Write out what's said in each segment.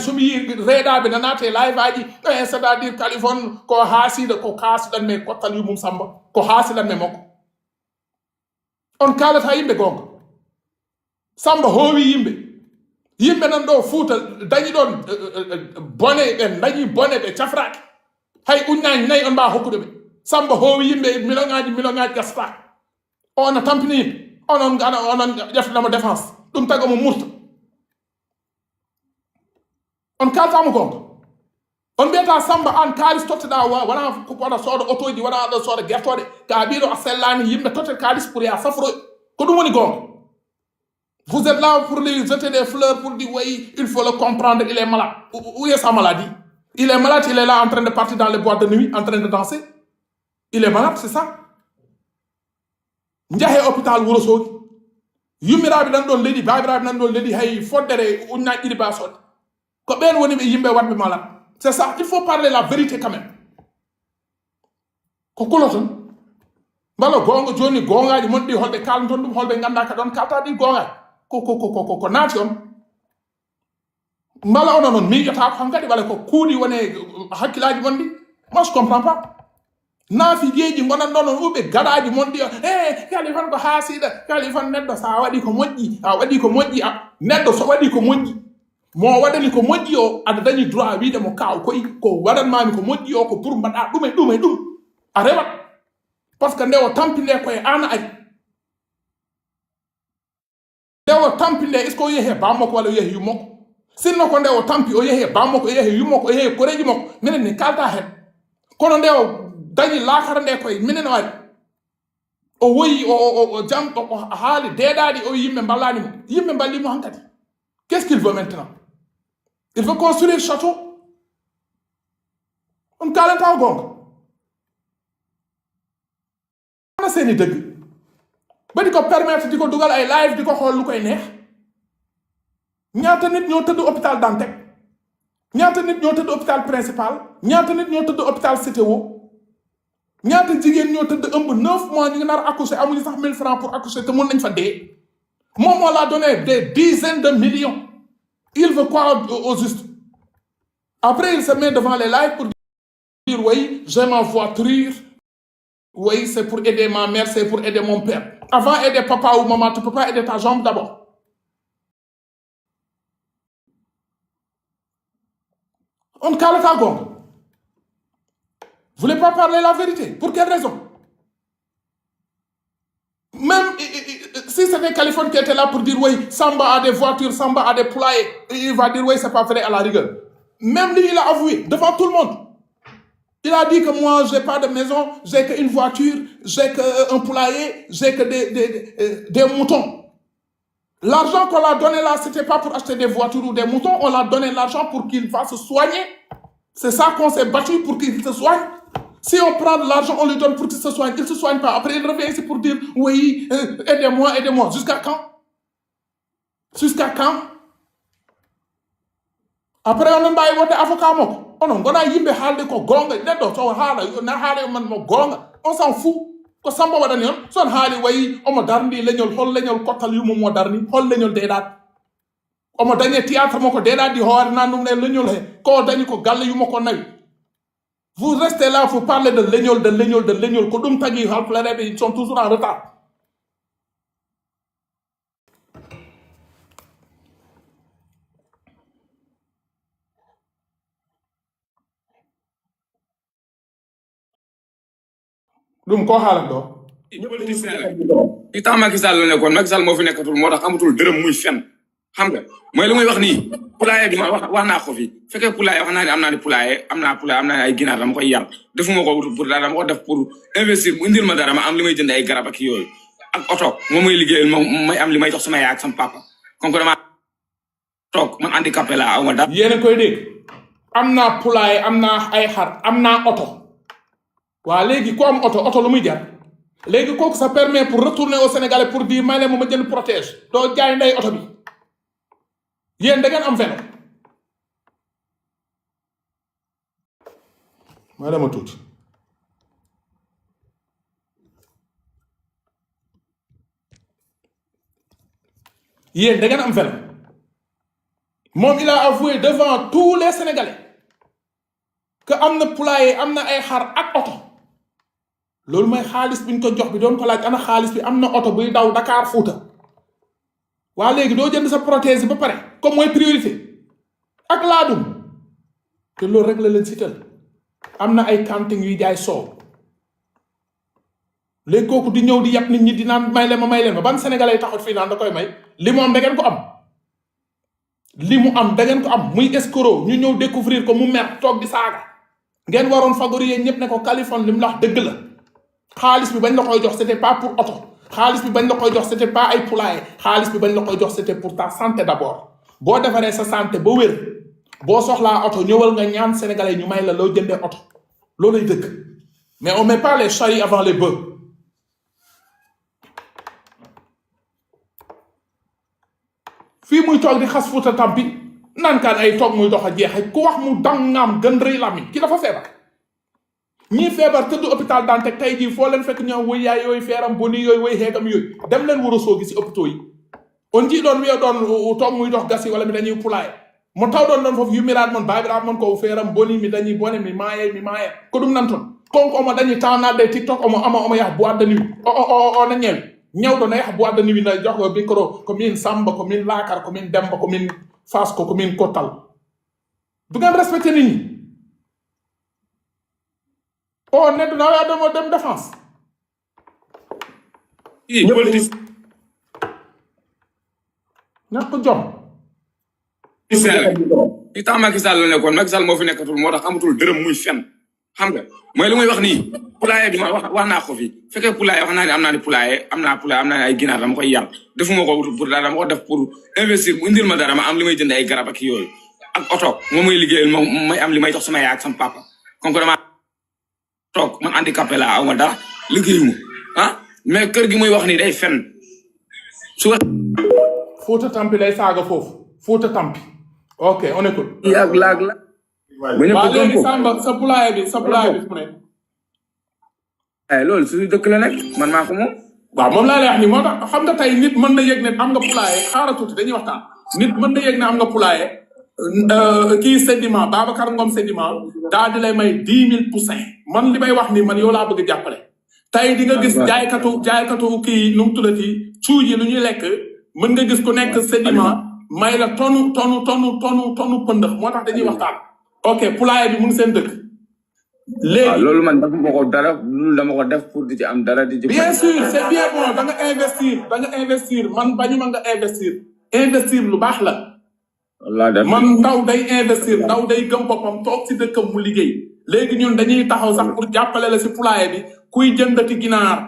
somi reedaɓe nanate live aji c'est à dire Kaliphone ko haasida ko kaasiɗan me kottal yumum Samba ko haasiɗan me makko on kalata yimɓe gonga Samba hoowi yimɓe nan ɗo Fuuta dañi ɗon bone ɓe dañi bone ɓe cafraki hay uñnaji nayyi on mbawa hokkude ɓe Samba hoowi yimɓe million ngaji gastaki on a tampini yimɓe onon ƴeftanamo défense ɗum taga mo murta on kaltamo gonga on mbiyata Samba an kalis totteɗa wona waɗa sooda otoji wona aɗa sooda guertoɗe ka ɓiɗo a sellani yimɓe totte kalis pour ya safroy ko ɗum woni gonga. Vous êtes là pour lui jeter des fleurs pour dire oui, il faut le comprendre, il est malade. Où est sa maladie? Il est malade, il est là en train de partir dans les boîtes de nuit, en train de danser. Il est malade, c'est ça? Njahe hôpital Wourossogui. Yummiraɓe nan ɗon leydi, babiraɓe nan ɗon leydi hay foddere uñnaji ɗiɗi ba sodde. Ko ɓen woni ɓe yimɓe waɗɓe malade. C'est ça, il faut parler la vérité quand même. Ko kuloton. Mbalo gonga joni gongaji monɗi holɓe kalton ɗum holɓe ganda ka ɗon kalta ɗi gongaji. ko naati on mbala onon on miijata ko hankadi wala ko kuuɗi woni hakkilaji mon ɗi moi je comprends pas naafijeji gonan ɗon on uɓe gaɗaji mon ɗi Kaliphone ko haasiɗa Kaliphone neɗɗo sa waɗi ko moƴƴi a waɗi ko moƴƴi neɗɗo so waɗi ko moƴƴi mo waɗani ko moƴƴi o aɗa dañi droit wiide mo kaw koy ko waɗanmami ko moƴƴi o ko pour mbaɗa ɗum e ɗum a rewat par ce que nde o tampinde koye an ari nde o tampinde est ce que o yeehe bammako walla o yeehe yummako sinno ko nde o tampi o yeehe bammako o yeehe yummako o yeehe koreji makko minen ni kalta hen kono nde o dañi laakara nde koye minen o ari o woyi o jam o haali deeɗaɗi o yimɓe ballanimo yimɓe ballimo hankadi qu'est ce qu'il veut maintenant il veut construire château on kalanta o gonga ana seeni dëgg ba di ko permettre di ko dugal ay live di ko xool lu koy neex ñaata nit ñoo tëdd hôpital Dantec ñaata nit ñoo tëdd hôpital principal ñaata nit ñoo tëdd hôpital CTO ñaata jigéen ñoo tëdd ëmb 9 mois ñu ngi nar accoucher amuñu sax 1000 francs pour accoucher te mën nañ fa dee moom moo l'a donné des dizaines de millions il veut quoi au juste après il se met devant les lives pour dire oui j'ai ma voiture oui c'est pour aider ma mère c'est pour aider mon père avant aider papa ou maman tu peux pas aider ta jambe d'abord on kalata gonga vous voulez pas parler la vérité pour quelle raison même si c'était Kaliphone qui était là pour dire oui Samba a des voitures Samba a des poulaillers il va dire oui c'est pas vrai à la rigueur même lui il a avoué devant tout le monde il a dit que moi j'ai pas de maison j'ai qu'une voiture j'ai qu'un poulailler j'ai que des moutons. L'argent qu'on l'a donné là, c'était pas pour acheter des voitures ou des moutons, on l'a donné l'argent pour qu'il va se soigner. C'est ça qu'on s'est battu pour qu'il se soigne. Si on prend de l'argent, on lui donne pour qu'il se soigne, il se soigne pas. Après, il revient ici pour dire, oui, aidez-moi, aidez-moi. Jusqu'à quand? Jusqu'à quand? Après, on a un vote avocat. On a yimbe halde ko gonga, neddo so haala na haala man mo gonga. On s'en fout. Ko Samba waɗani on son haali wayi omo darndi leñol hol leñol kottal yumum mo darni hol leñol deeɗaɗ omo dañe théâtre mo ko deeɗaɗi hoore nan ɗum ne leñol he ko dañi ko galle yumo ko nawi vous restez là vous parlez de leñol ko ɗum tagi halfulareɓe ils sont toujours en retard ɗum ko haalat ɗo i tax Macky Sall la nekkoon Macky Sall moo fi nekkatul moo tax amatul dërëm muy fen xam nga mooy lu muy wax nii poulailler bi ma wax naa ko fi fekkee poulailler wax naa ne am naa ne poulailler am naa ay ginaar dama koy yar defuma ko pour dara dama ko def pour investir mu indil ma dara ma am li may jënd ay garab ak yooyu ak oto moom mooy liggéeyal may am li may jox sama yaay ak sama papa comme que dama toog man handicapé laa aw ma dara yéen a koy dégg am naa poulailler am naa ay xar am naa oto waa léegi ku am oto lu muy jar léegi kooku ça permet pour retourner au Sénégal pour dire may ne ma jënd protège doo jaay ndey oto bi yéen da ngeen am vélo ma dama tuuti yéen da ngeen am vélo moom il a avoué devant tous les Sénégalais que am na poulailler am na ay xar ak oto loolu mooy xaalis bi ñu ko jox bi doon ko laaj ana xaalis bi am na oto buy daw Dakar Fouta waa léegi doo jënd sa prothèse ba pare comme mooy priorité ak laadum te loolu rek la leen sital am na ay cantine yuy jaay soow léegi kooku di ñëw di yàpp nit ñi di naan may leen ma ban sénégalais taxut fii naan da koy may li mu am da ngeen ko am li mu am da ngeen ko am muy escroc ñu ñëw découvrir ko mu mer toog di saaga ngeen waroon favoriser ñëpp ne ko Kaliphone li mu la wax dëgg la xaalis bi bañ la koy jox c'était pas pour oto xaalis bi bañ la koy jox c'était pas ay poulailler xaalis bi bañ la koy jox c'était pour ta santé d'abord boo defaree sa santé ba wér boo soxlaa oto ñëwal nga ñaan sénégalais ñu may la loo jëndee oto loolay dëgg mais on met pas les charrues avant les bœufs. fii muy toog di xas Fouta Tampi naan kaan ay toog muy dox a jeexe ku wax mu dangaam gën rëy làmmiñ ki dafa feebar ñii feebar tëdd hôpital Dantec tey jii foo leen fekk ñoom woy yaay yooyu feeram boni yooyu woy xeegam yooyu dem leen war a soogi si hôpitaux yi on ji doon wiyo doon toog muy dox gas yi wala mi dañuy pulaay mo taw doon foofu yummiraat mon baabiraat mon ko feeram boni mi dañuy bone mi maaye ko ɗum nan toon konko omo dañi tawnade TikTok omo yaha boîte de nuit o na ñeewi ñawɗo na yaha boîte de nuit na jogo micro ko min Samba ko min Lakar ko min Demba ko min Fasko ko min Kottal du ngeen respecté nit ñi o neddu na waa demo dem défense i politique ñàkk jom i tax Macky Sall la nekkoon Macky Sall moo fi nekkatul moo tax amatul dërëm muy fen xam nga mooy li muy wax nii poulailler bi ma wax naa ko fi fekkee poulailler wax naa ne am naa ne poulailler am naa ne ay ginaar dama koy yar defuma ko pour dara dama ko def pour investir mu indil ma dara ma am li may jënd ay garab ak yooyu ak oto moom may liggéeyal moom may am li may jox sama yaay ak sama papa comme que dama toog man handicapé laa aw ma dara liggéeyuma mais kër gi muy wax nii day fen su wax Fouta Tampi lay saaga foofu Fouta Tampi ok on écoute yàgg laag la waaw léegi Samba sa poulailler bi fu ne loolu suñu dëkk la nekk man maa ko moom waaw moom laa lay wax ni moo tax xam nga tey nit mën na yëg ne am nga poulailler xaaral tuuti dañuy waxtaan nit mën na yëg ne am nga poulailler kii Sedima Babacar Ngom Sedima daal di lay may 10 000 poussins man li may wax ni man yow laa bëgg jàppale tey di nga gis jaaykatu kii nu mu tuddati cuuj yi lu ñuy lekk mën nga gis ku nekk Sedima may la tonu pëndëx moo tax dañuy waxtaan ok poulailler bi mu ngi seen dëkk léegi loolu man dafa ma ko dara loolu dama ko def pour di ci am dara di ci bien sûr c'est bien bon da nga investir man bañu ma nga investir lu baax la man ndaw day investir ndaw day gëm boppam toog si dëkkam mu liggéey léegi ñun dañuy taxaw sax pour jàppale la si poulailler bi kuy jëndati ginaar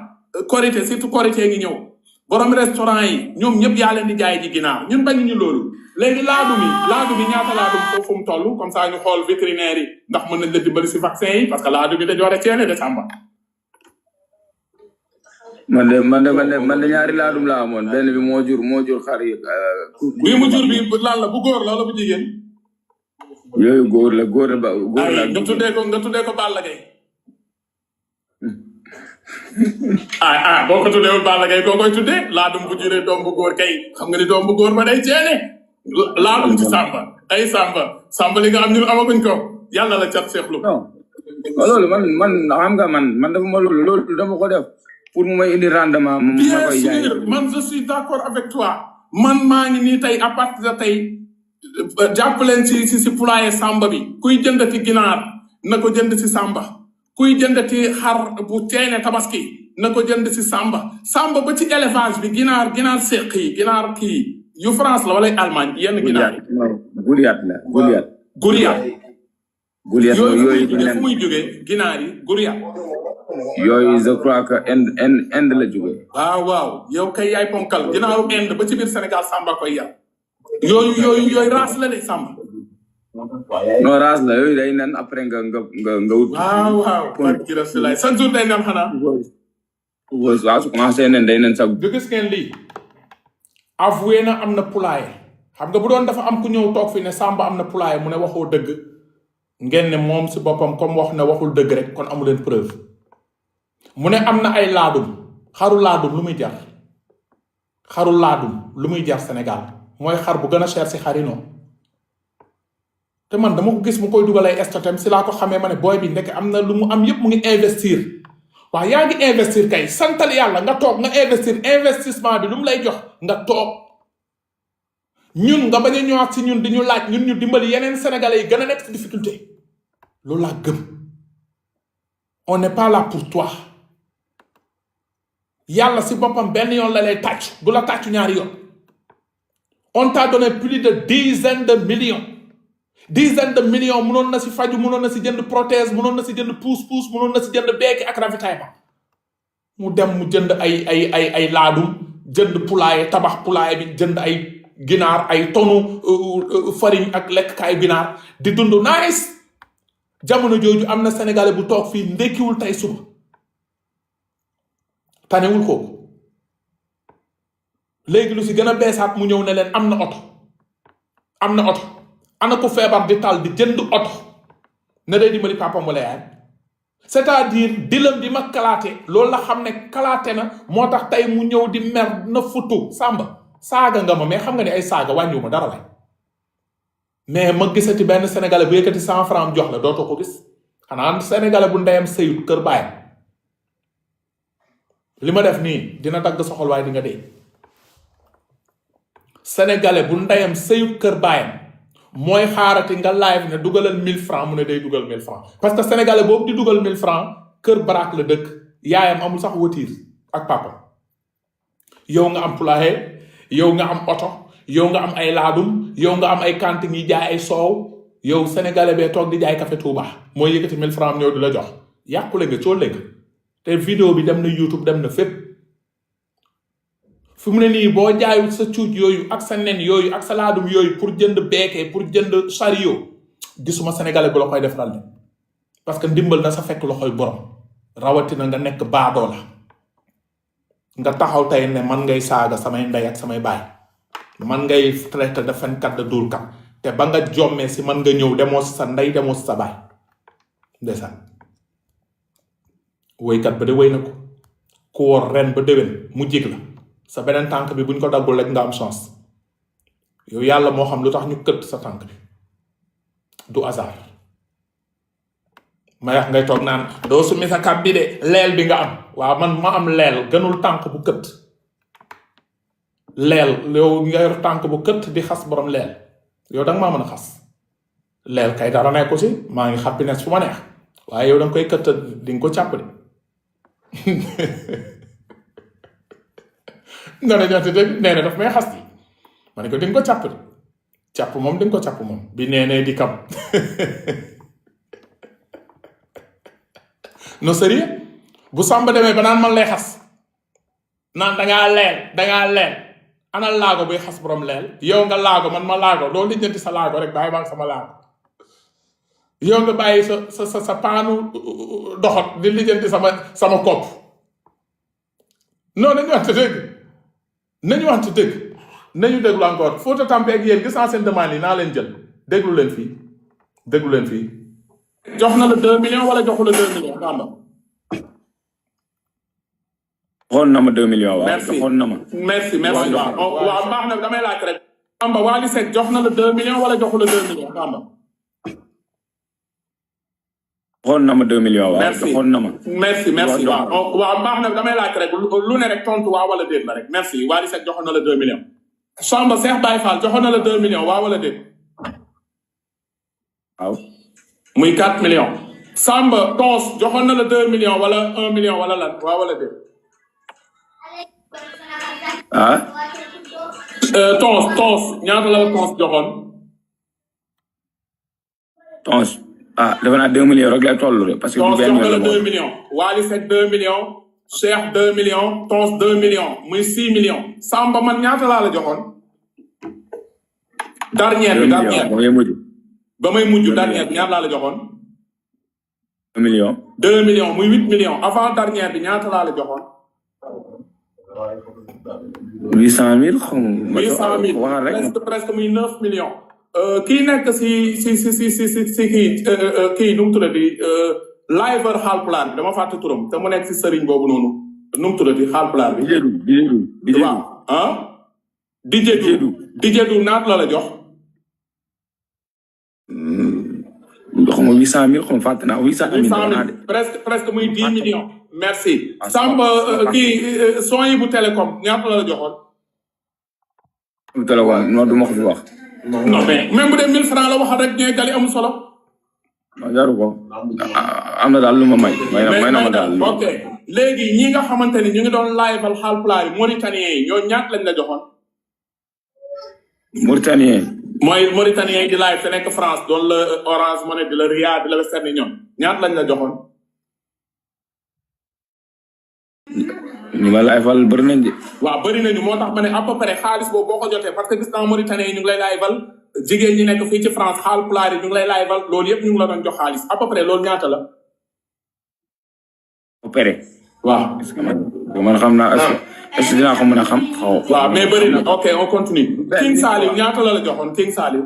korité surtout korité ngi ñëw borom restaurant yi ñoom ñëpp yaa leen di jaay ji ginaar ñun bañuñu loolu léegi laadum yi ñaata laadum foofu mu toll comme ça ñu xool vétérinaire yi ndax mën nañ la dimbali si vaccin yi parce que laadum yi dañu war a ceene décembre. man de ñaari laadum laa amoon benn bi moo jur xar yi. bii mu jur bi lan la bu góor la wala bu jigéen. yooyu góor la nga tuddee ko Balla Gaye. boo ko tuddee Balla Gaye koo koy tuddee laadum bu juree doom bu góor kay xam nga ni doom bu góor ba day ceene laadum ci Samba li nga xam ñun amaguñ ko yàlla la cat seexlu. loolu man xam nga man dafa ma loolu dama ko def pour mu may indi rendement. bien sûr man je suis d'accord avec toi man maa ngi nii tey à partir de tey jàpp leen si poulailler Samba bi kuy jëndati ginaar na ko jënd si Samba. kuy jëndati xar bu teene tabaski na ko jënd si Samba ba ci élevage bi ginaar séq yi ginaar kii yu France la wala Allemagne yenn ginaar yi. Goliath yooyu fu muy jógee ginaar yi Goliath. yooyu je crois que Inde la jógee. waaw yow kay yaay ponkal ginaaru Inde ba ci biir Sénégal Samba koy yar yooyu race la de Samba. non race la yooyu day nen après nga wut. waaw barki Rasulullah chaque jour day nen xanaa. waaw su commencé nen day nen sax. du gis ngeen lii avoué na am na poulailler xam nga bu doon dafa am ku ñëw toog fi ne Samba am na poulailler mu ne waxoo dëgg ngeen ne moom si boppam comme wax ne waxul dëgg rek kon amu leen preuve mu ne am na ay laadum xaru laadum lu muy jar xaru laadum lu muy jar Sénégal mooy xar bu gën a cher si xari noonu te man dama ko gis mu koy dugal ay stotem si laa ko xamee ma ne booy bi ndeke am na lu mu am yëpp mu ngi investir waaw yaa ngi investir kay santal yàlla nga toog nga investir investissement bi lu mu lay jox nga toog ñun nga bañ a ñëwaat si ñun di ñu laaj ñun ñu dimbali yeneen sénégalais yi gën a nekk si difficulté loolu laa gëm on n'est pas là pour toi yàlla si boppam benn yoon la lay tàcc du la tàccu ñaari yoon on t'a donné plus de dizaines de millions mënoon na si faju mënoon na si jënd prothèse mënoon na si jënd pousse-pousse mënoon na si jënd beeki ak ravitaillement mu dem mu jënd ay laadum jënd poulailler tabax poulailler bi jënd ay ginaar ay tonu farine ak lekk-kaayu ginaar di dund nice jamono jooju am na sénégalais bu toog fii ndekkiwul tey suba tanewul kooku léegi lu si gën a beesaat mu ñëw ne leen am na oto ana ko feebar di tal di jënd oto ne day dimbali papam wala yaay c'est-à-dire dilam bi ma kalaate loolu la xam ne kalaate na moo tax tey mu ñëw di mer na futu sàmba saaga nga ma mais xam nga ne ay saaga wàññiwu ma dara lay mais ma gisati benn sénégalais bu yëkkati 100 francs jox la dootoo ko gis xanaa sénégalais bu ndeyam sëyut kër baayam li ma def nii dina dagg soxol waaye di nga dee sénégalais bu ndeyam sëyut kër baayam mooy xaarati nga live ne dugalal 1000 francs mu ne day dugal 1000 francs parce que sénégalais boobu di dugal 1000 francs kër baraak la dëkk yaayam amul sax watiir ak papa yow nga am poulailler yow nga am oto yow nga am ay laadum yow nga am ay cantine yi jaay ay soow yow sénégalais bee toog di jaay café Touba mooy yëkkati 1000 francs ñëw di la jox yàqule nga coole nga te vidéo bi dem na YouTube dem na fépp fi mu ne nii boo jaayul sa cuuj yooyu ak sa nen yooyu ak sa laadum yooyu pour jënd beekee pour jënd chariot gisuma sénégalais bu la koy defaral de parce que ndimbal na sa fekk loxoy borom rawatina nga nekk baadoo la nga taxaw tey ne man ngay saaga samay ndey ak samay baay man ngay traité de fenkat de dulkat te ba nga jommee si man nga ñëw demoo si sa ndey demoo si sa baay ndeysaan woykat ba de woy na ko ku wor ren ba déwén mu jig la sa beneen tànk bi buñ ko daggul rek nga am chance yow yàlla moo xam lu tax ñu këtt sa tànk bi du hasard ma wax ngay toog naan doo summi sa kab bi de leel bi nga am waaw man ma am leel gënul tànk bu këtt leel yow nga yor tànk bu këtt di xas borom leel yow danga maa mën a xas leel kay dara nekk ko si maa ngi happiness fu ma neex waaye yow danga koy këtt di nga ko càpp de nga ne ñoom dégg nee na daf may xas yi ma ne ko di nga ko càpp de càpp moom di nga ko càpp moom bi nee di kam no sérieux bu Samba demee ba naan man lay xas naan dangaa leel ana laago buy xas borom leel yow nga laago man ma laago doo lijjanti sa laago rek bàyyi baa sama laago yow nga bàyyi sa paanu doxot di lijjanti sama kopp non nañu wante dëgg nañu déglu encore Fouta Tampi ak yéen gis naa seen demande yi naa leen jël déglu leen fii jox na la 2 millions wala joxu la 2 millions Bamba xool na ma 2 millions waaw xool na ma merci waaw baax na damay laaj rek Bamba Wally Seck jox na la 2 millions wala joxu la 2 millions Bamba xool na ma 2 millions waaw xool na ma merci waaw baax na damay laaj rek lu ne rek tontu waaw wala déet la rek merci Wally Seck joxoon na la 2 millions Samba Cheikh Baye Fall joxoon na la 2 millions waaw wala déet waaw muy 4 millions Samba Tons joxoon na la 2 millions wala 1 million wala lan waaw wala déet Tons ñaata la Tons joxoon Tons defe naa 2 millions rek lay toll rek parce que Tons jox na la 2 millions Wally Seck 2 millions Cheikh 2 millions Tons 2 millions muy 6 millions Samba man ñaata laa la joxoon dernière ba may mujj dernière bi ñaata laa la joxoon 2 millions 2 millions muy 8 millions avant dernière bi ñaata laa la joxoon 800 000 xam nga presque muy 9 millions kii nekk si kii nu mu tuddati liver Haalpulaar bi dama fàtte turam te mu nekk si sëriñ boobu noonu nu mu tuddati Haalpulaar bi waaw Dijedu naat la jox xaw ma 800000 xaw ma fàtte naa 800000 wax naa de. presque muy 10 millions. merci. Samba kii son yi bu télécom ñaata la joxoon. bu télécom non du ma ko fi wax. non mais même bu dee 1000 francs la waxal rek ñooy gali amul solo. non jaru ko am na daal lu ma may. may na ma daal ok léegi ñi nga xamante ni ñu ngi doon live Haalpulaar yi Mauritanien yi ñoo ñaata lañ la joxoon. Mauritanien. mooy Mauritanien yi di live te nekk France doon la Orange Money di la Ria di la Western Union ñaata lañ la joxoon. ñu ma liveal bëri nañ de. waaw bëri nañu moo tax ma ne à peu près xaalis boobu boo ko jotee parce que gis naa Mauritanien yi ñu ngi lay liveal jigéen ñi nekk fii ci France Haalpulaar yi ñu ngi lay liveal loolu yëpp ñu ngi la doon jox xaalis à peu près loolu ñaata la. opéré. waaw. est-ce que man xam naa est-ce que dinaa ko mën a xam. waaw mais bëri na ok on continue. King Saliou ñaata la joxoon King Saliou.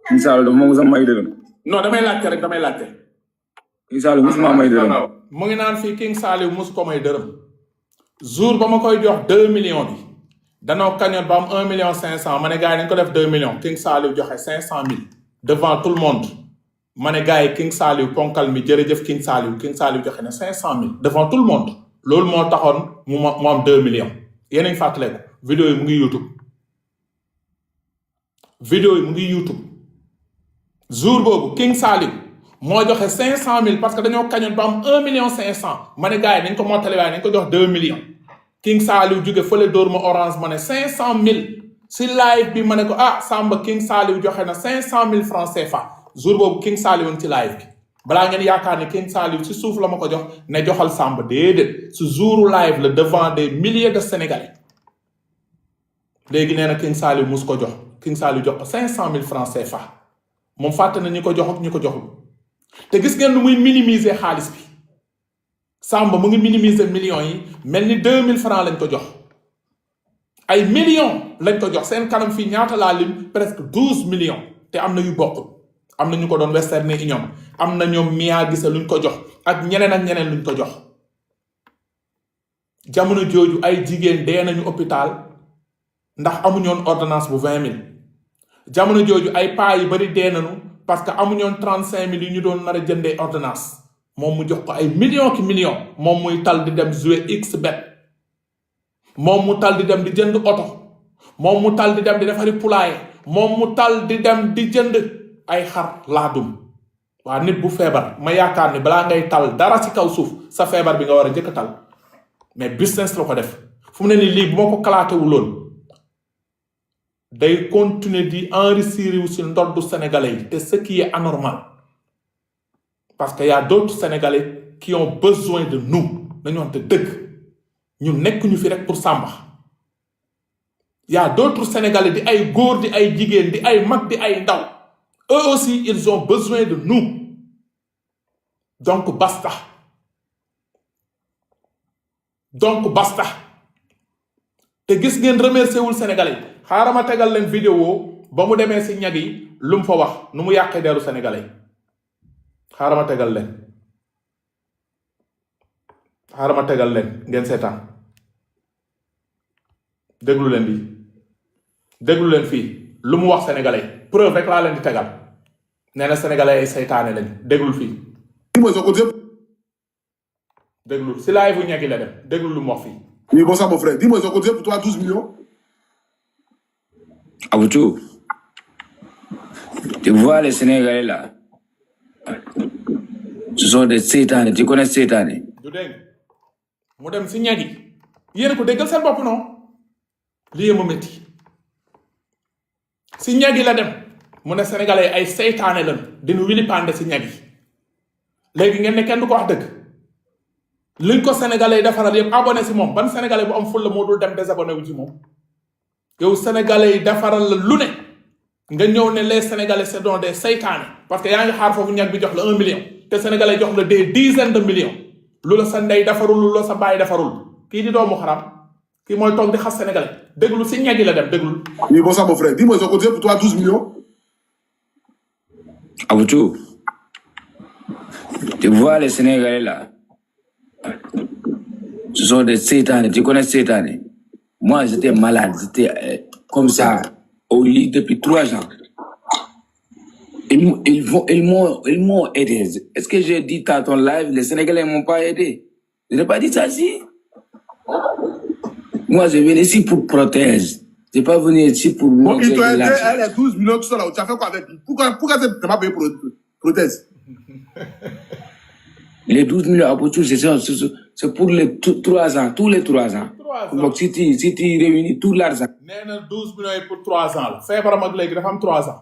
King Saliou dafa ma mos a may dërëm. non damay laajte rek damay laajte. King Saliou mosuma may dërëm. mu ngi naan fii King Saliou mosu ko may dërëm. jour ba ma koy jox 2 millions bi. danoo kañoon ba am 1 million 500 ma ne gars yi dañu ko def 2 millions King Saliou joxe 500000 devant tout le monde. ma ne gars yi King Saliou ponkal mi jërëjëf King Saliou joxe ne 500000 devant tout le monde loolu moo taxoon mu am 2 millions yéen a ngi fàttaliku vidéo yi mu ngi YouTube jour boobu King Saliou moo joxe 500000 parce que dañoo kañoon ba am 1 million 500 ma ne gars yi nañ ko mottali waaye nañ ko jox 2 millions King Saliou jóge fële dóor ma Orange ma ne 500000 si live bi ma ne ko Samba King Saliou joxe na 500000 francs CFA. jour boobu King Saliou ci live bi balaa ngeen yaakaar ne King Saliou ci suuf la ma ko jox ne joxal Samba déedéet su jouru live la devant des milliers de Sénégalais léegi nee na King Saliou mus ko jox King Saliou jox ko 500000 francs CFA moom fàtte na ñi ko jox ak ñi ko joxul te gis ngeen nu muy minimiser xaalis bi Samba mu ngi minimiser millions yi mel ni 2000 francs lañ ko jox ay millions lañ ko jox seen kanam fii ñaata laa lim presque 12 millions te am na yu bokkul. am na ñu ko doon Western Union am na ñoom Mia Gise luñ ko jox ak ñeneen luñ ko jox jamono jooju ay jigéen dee nañu hôpital ndax amuñoon ordonnance bu 20000 jamono jooju ay paa yu bari dee nañu parce que amuñoon 35000 yu ñu doon nar a jëndee ordonnance moom mu jox ko ay millions ki millions moom muy tal di dem jouer xbet moom mu tal di dem di jënd oto moom mu tal di dem di defari poulailler moom mu tal di dem di jënd ay xar laadum waa nit bu feebar ma yaakaar ni balaa ngay tal dara ci kaw suuf sa feebar bi nga war a njëkk a tal mais business la ko def fu mu ne nii lii bu ma ko kalaatewuloon day continuer di enrichir wu si ndoddu sénégalais yi te ce qui est anormal parce que y a d'autres sénégalais qui ont besoin de nous dañu wante dëgg ñu nekk ñu fi rek pour Samba y a d'autres sénégalais di ay góor di ay jigéen di ay mag di ay ndaw eux aussi ils ont besoin de nous donc basta te gis ngeen remercier wul sénégalais yi xaaral ma tegal leen vidéo ba mu demee si ñag yi lu mu fa wax nu mu yàqee deru sénégalais yi xaaral ma tegal leen ngeen seetaan déglu leen fii lu mu wax sénégalais preuve rek laa leen di tegal nee na sénégalais ay saytaane lañ déglul fii déglul si live bu ñagi la dem déglul lu mu wax fii. Oui, bonsoir mon frère. Dis-moi, ils ont cotisé pour toi 12 millions. Aboutou, tu vois les Sénégalais là, ce sont des sétanes. Tu connais sétanes? du dégg mu dem si ñagi yéen ko déggal seen bopp non lii ma métti si ñagi la dem mu ne sénégalais ay seytaane lan dinu wili pande si ñagi léegi ngeen ne kenn du ko wax dëgg liñ ko sénégalais yi defaral yëpp abonné si moom ban sénégalais bu am ful la moo dul dem désabonné wu ci moom yow sénégalais yi defaral la lu ne nga ñëw ne les sénégalais c'est donc des seytaane parce que yaa ngi xaar foofu ñag bi jox la 1 million te sénégalais jox la des dizaines de millions lu la sa ndey defarul lu la sa baay defarul kii di doomu xaram kii mooy toog di xas sénégalais déglu si ñagi la dem déglu. Oui, bonsoir mon frère. Dis-moi, ils ont cotisé pour toi 12 millions. Aboutou, tu vois les Sénégalais là, ce sont des sétanes. Tu connais sétanes? Moi, j'étais malade. J'étais comme ça, au lit depuis 3 ans. Ils Ils m'ont aidé. Est-ce que j'ai dit à ton live, les Sénégalais m'ont pas aidé? Je n'ai pas dit ça si. Moi, je viens ici pour protéger. Je n'ai pas venu ici pour... Bon, il t'a aidé, elle est 12 millions, tout ça là. Tu as fait quoi avec lui? Pourquoi tu n'as pas payé pour prothèse? Les 12 millions à Pochou, c'est pour les 3 ans, tous les 3 ans. 3 ans. Donc, si tu réunis tout l'argent, nee na 12 millions yi pour 3 ans la feebaram ak léegi dafa am 3 ans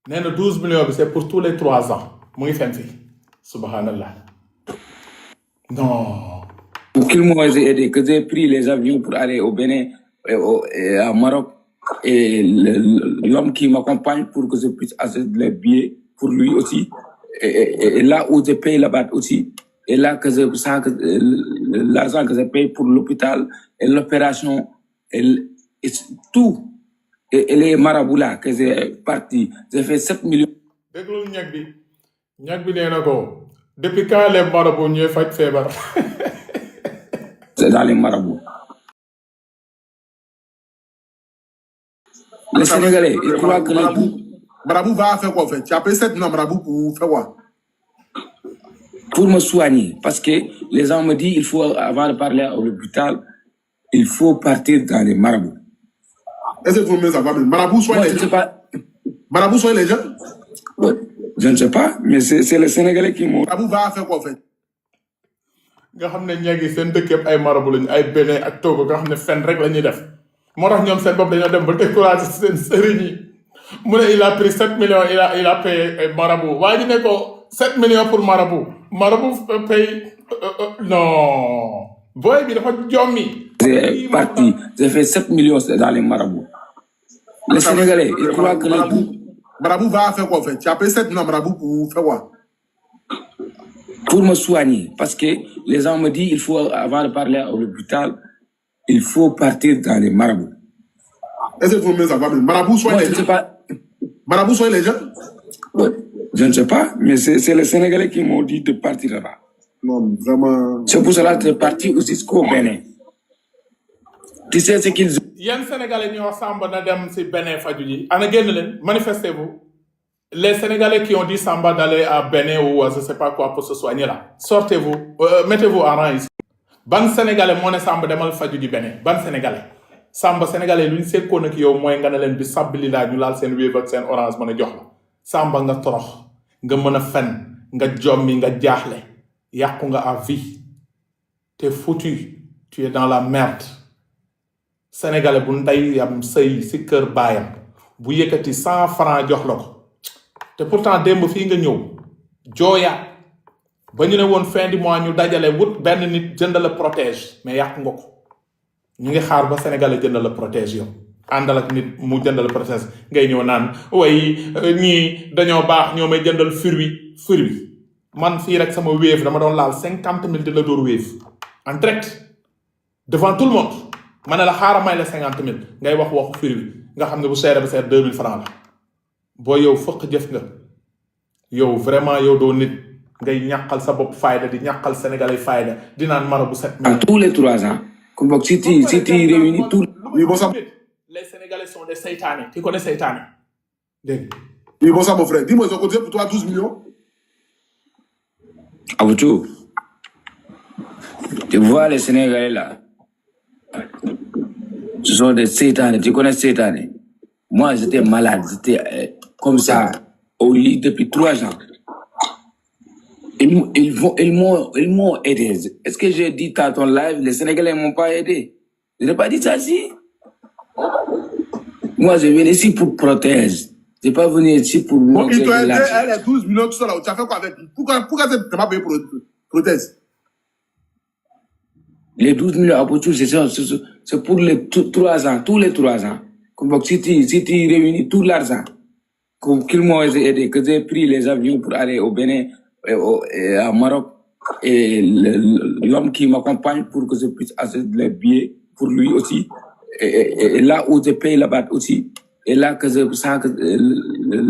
nee na 12 millions bi c'est pour tous les 3 ans mu ngi fen fii subhanallah non pour qu'ils m'ont aidé, que j'ai pris les avions pour aller au Bénin et à Maroc, et l'homme qui m'accompagne pour que je puisse acheter les billets pour lui aussi, et là où je paye là-bas aussi, et là que l'argent que je paye pour l'hôpital et l'opération, et tout, et les marabouts là que j'ai parti, j'ai fait 7 millions. déglul ñag bi nee na ko depuis quand les marabouts ñooy faj feebar C'est dans les marabouts. Les Sénégalais, ils croient que Marabout va faire quoi en fait? Tu as payé 7 millions à Marabout pour faire quoi? pour me soigner, parce que les gens me disent il faut, avant de parler à l'hôpital, il faut partir dans les marabouts. Est-ce que tout le monde ça va bien? Marabout soigne Moi, les je ne sais gens. pas. Marabout soigne les gens. Je ne sais pas, mais c'est les Sénégalais qui m'ont. Marabout va faire quoi en fait? nga xam ne ñag yi seen dëkk yëpp ay marabu lañu ay Bénin ak Togo nga xam ne fen rek la ñuy def moo tax ñoom seen bopp dañoo dem ba découragé seen sëriñ yi mu ne il a pris 7 millions il a payé marabu waa ji ne ko 7 millions pour marabu paye non booy bi dafa jommi J'ai parti, j'ai fait 7 millions dans les marabouts. Les Sénégalais, ils croient que Marabout va faire quoi en fait? Tu as payé 7 millions à Marabout pour faire quoi? pour me soigner, parce que les gens me disent il faut, avant de parler à l'hôpital, il faut partir dans les marabouts. Est-ce que tout le monde ça va bien? Marabout soigne Moi, les je ne sais gens. pas. Marabout soigne les gens. Je ne sais pas, mais c'est les Sénégalais qui m'ont dit de partir là-bas. Non, vraiment. C'est pour cela que je suis parti jusqu'au Bénin. Tu sais ce qu'ils ont. yan Sénégalais ñoo Samba na dem si Bénin faju ji ana génn leen manifestez-vous les Sénégalais qui ont dit Samba d'aller à Bénin ou je sais pas quoi pour se soigner là sortez-vous mettez-vous en rang ici ban Sénégalais moo ne Samba demal faju ji Bénin ban Sénégalais Samba Sénégalais lu ñu sekkoon ak yow mooy nga ne leen bi sabli laa ñu laal seen Wave ak seen Orange mën a jox la Samba nga torox nga mën a fen nga jommi nga jaaxle yàqu nga à vie t'es foutu tu es dans la merde Sénégalais bu ndey yam sëy si kër baayam bu yëkkati 100 francs jox la ko te pourtant démb fii nga ñëw jooyaat ba ñu ne woon fin du mois ñu dajale wut benn nit jënd la protège mais yàq nga ko ñu ngi xaar ba Sénégalais jënd la protège yow àndal ak nit mu jënd la protège ngay ñëw naan way ñii dañoo baax ñoo may jëndal fur man fii rek sama Wave dama doon laal 50 000 di la dóor Wave en direct devant tout le monde ma ne la xaaral may la 50 000 ngay wax waxu fur nga xam ne bu seere ba seer 2000 francs la boo yow fëq jëf nga yow vraiment yow doo nit ngay ñàkkal sa bopp fayda di ñàkkal Sénégalais fayda di naan mara bu 7 000. Tous les 3 ans. Comme donc, si tu réunis tout. Oui, bon ça. Les Sénégalais sont des seytaane tu connais seytaane dégg Oui, bon ça mon frère. Dis-moi, ils ont cotisé pour toi 12 millions. Aboutou, tu vois les Sénégalais là, ce sont des seytanes, tu connais seytanes. Moi j'étais malade, j'étais comme ça au lit depuis 3 ans. Ils m'ont aidé. Est-ce que j'ai dit à ton live, les Sénégalais m'ont pas aidé? Je n'ai pas dit ça si. Moi je viens ici pour protéger. Je n'ai pas venu ici pour... Bon, il t'a aidé, elle est 12 millions, tout ça là. Tu as fait quoi avec lui? Pourquoi tu n'as pas payé pour prothèse? Les 12 millions à Pochou, c'est pour les 3 ans, tous les 3 ans. Donc, si tu réunis tout l'argent qu'ils m'ont aidé, que j'ai pris les avions pour aller au Bénin et à Maroc, et l'homme qui m'accompagne pour que je puisse acheter les billets pour lui aussi, et là où je paye là-bas aussi, et là que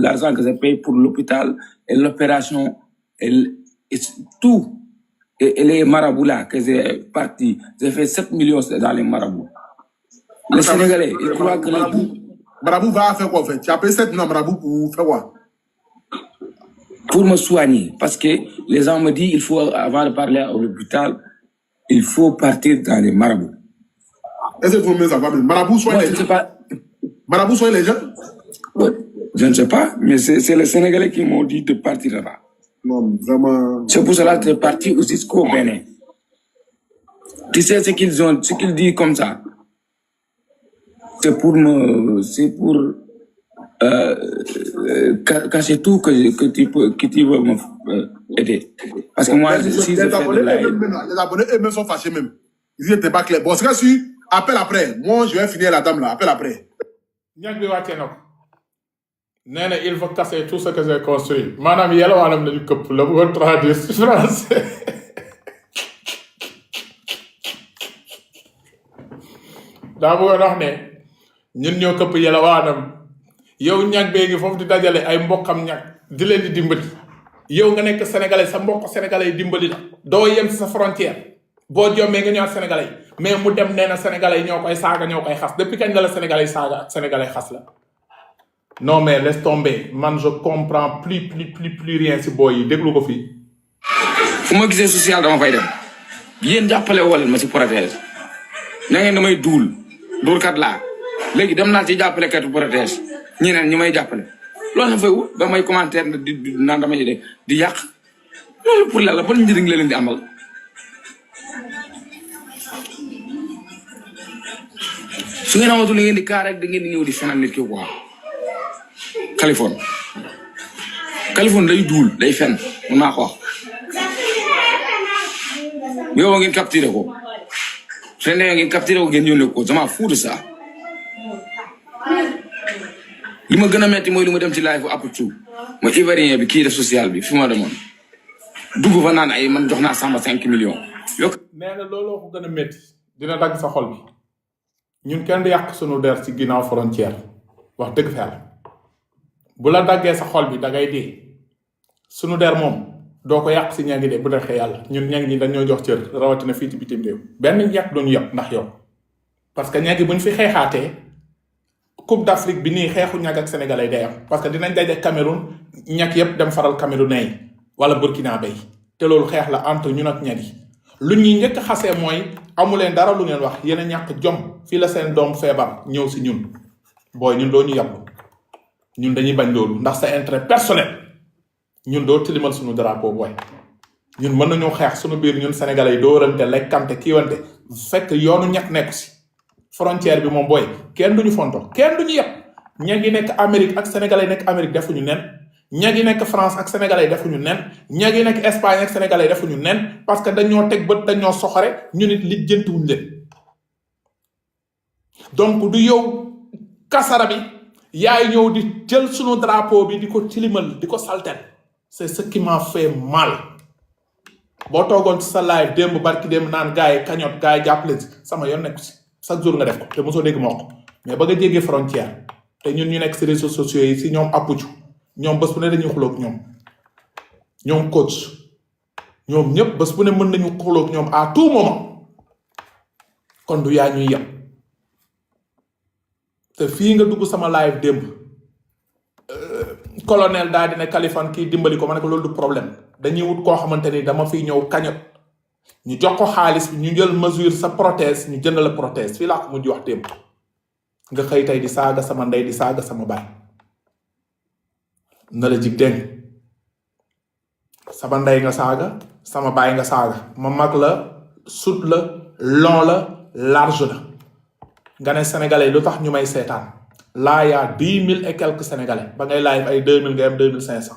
l'argent que je paye pour l'hôpital et l'opération, et tout. Et les marabouts là, que j'ai parti, j'ai fait 7 millions dans les marabouts. Les Sénégalais, ils croient que... Marabout va faire quoi en fait? Tu as payé 7 millions à Marabout pour faire quoi? pour me soigner. Parce que les gens me disent, il faut, avant de parler à l'hôpital, il faut partir dans les marabouts. Est-ce que vous me savez, marabout soigne Moi, les je ne sais gens? pas. Marabout soigne les gens? Ouais, je ne sais pas, mais c'est les Sénégalais qui m'ont dit de partir là-bas. Non, vraiment. C'est pour cela que je suis parti jusqu'au Bénin. Tu sais ce qu'ils ont, ce qu'ils disent comme ça. C'est pour cacher tout que tu veux aider. Parce que moi, si je Les fais de abonnés la eux-mêmes, les abonnés eux-mêmes sont fâchés même. Ils n'étaient pas clairs. Bon, c'est que si, appelle après. Moi, je vais finir la dame là. Appelle après. ñag bi wàccee na ko nee na il faut casser tout ce que j'ai construit maanaam yelwaanam lañu këpp la bëggoon traduire ci français daa bëggoon wax ne ñun ñoo këpp yelwaanam yow ñag bee ngi foofu di dajale ay mbokkam ñag di leen di dimbali yow nga nekk sénégalais sa mbokk sénégalais yi dimbali la doo yem ci sa frontière boo jommee nga ñëwaat sénégalais yi mais mu dem nee na sénégalais yi ñoo koy saaga ñoo koy xas depuis kañ la sénégalais yi saaga ak sénégalais xas la non mais laisse tomber man je comprends plus rien si booy yi déglu ko fii fu ma gisee social dama fay dem yéen jàppale wala ma si protège na ngeen damay duulkat laa léegi dem naa ci jàppale katu protège ñeneen ñi may jàppale loolu na fay wut damay commentaire di naan damay di yàq loolu pour la ban njëriñ la leen di amal su ngeen amatul li ngeen di kaar rek da ngeen di ñëw di fenal nit ki quoi Kaliphone day duul day fen man maa ko wax yow ngeen capturé ko su leen ngeen capturé ko ngeen yónnee ko sama fou de ça li ma gën a metti mooy li ma dem ci live bu Aputu mooy Ivoirien bi kii def social bi fi ma demoon dugg fa naan ay man jox naa Samba 5 millions yokk nee na looloo ko gën a metti dina dagg sa xol bi ñun kenn du yàq sunu der ci ginnaaw frontière wax dëgg fa yàlla bu la daggee sa xol bi dangay dee sunu der moom doo ko yàq ci ñangi de bu dexee yàlla ñun ñangi ñi dañoo jox cër rawatina fii ci bitim réew benn yàq duñu yàq ndax yow parce que ñangi buñ fi xeexaatee Coupe d'Afrique bi nii xeexu ñag ak sénégalais day am parce que dinañ daje Cameroun ñag yépp dem faral Camerounais yi wala Burkina Bay te loolu xeex la entre ñun ak ñag yi lu ñuy njëkk xasee mooy amuleen dara lu ngeen wax yéen a ñàkk jom fii la seen doom feebar ñëw si ñun booy ñun doo ñu yàpp ñun dañuy bañ loolu ndax sa intérêt personnel ñun doo tilimal suñu drapeau booy ñun mën nañu xeex suñu biir ñun sénégalais yi dóorante lekkante kiiwante fekk yoonu ñàkk nekku si frontière bi moom booy kenn duñu fonto kenn duñu yàpp ña ngi nekk Amérique ak sénégalais nekk Amérique defuñu nen ña ngi nekk France ak sénégalais defuñu nen ña ngi nekk Espagne ak sénégalais defuñu nen parce que dañoo teg bët dañoo soxore ñu nit li jëntuwuñ leen donc du yow kasara bi yaay ñëw di jël sunu drapeau bi di ko tilimal di ko saltel c'est ce qui m'a fait mal boo toogoon ci sa live démb barki démb naan gars yi kañot gars yi jàppale si sama yoon nekku si chaque jour nga def ko te mosoo dégg moo ko mais ba nga jéggee frontière te ñun ñu nekk si réseaux sociaux yi si ñoom Aputu ñoom bés bu ne dañuy xuloog ñoom coach ñoom ñëpp bés bu ne mën nañu xuloog ñoom à tout moment kon du yaa ñuy yem te fii nga dugg sama live démb colonel daal dina Kaliphone kii dimbali ko ma ne ko loolu du problème dañuy wut koo xamante ni dama fiy ñëw kañot ñu jox ko xaalis bi ñu jël mesure sa prothèse ñu jënd la prothèse fii laa ko mujj wax démb nga xëy tey di saaga sama ndey di saaga sama baay na la jig dégg sama ndey nga saaga sama baay nga saaga ma mag la sut la long la large la nga ne sénégalais lu tax ñu may seetaan laa yaa 10 000 et quelques sénégalais ba ngay live ay 2000 nga am 2500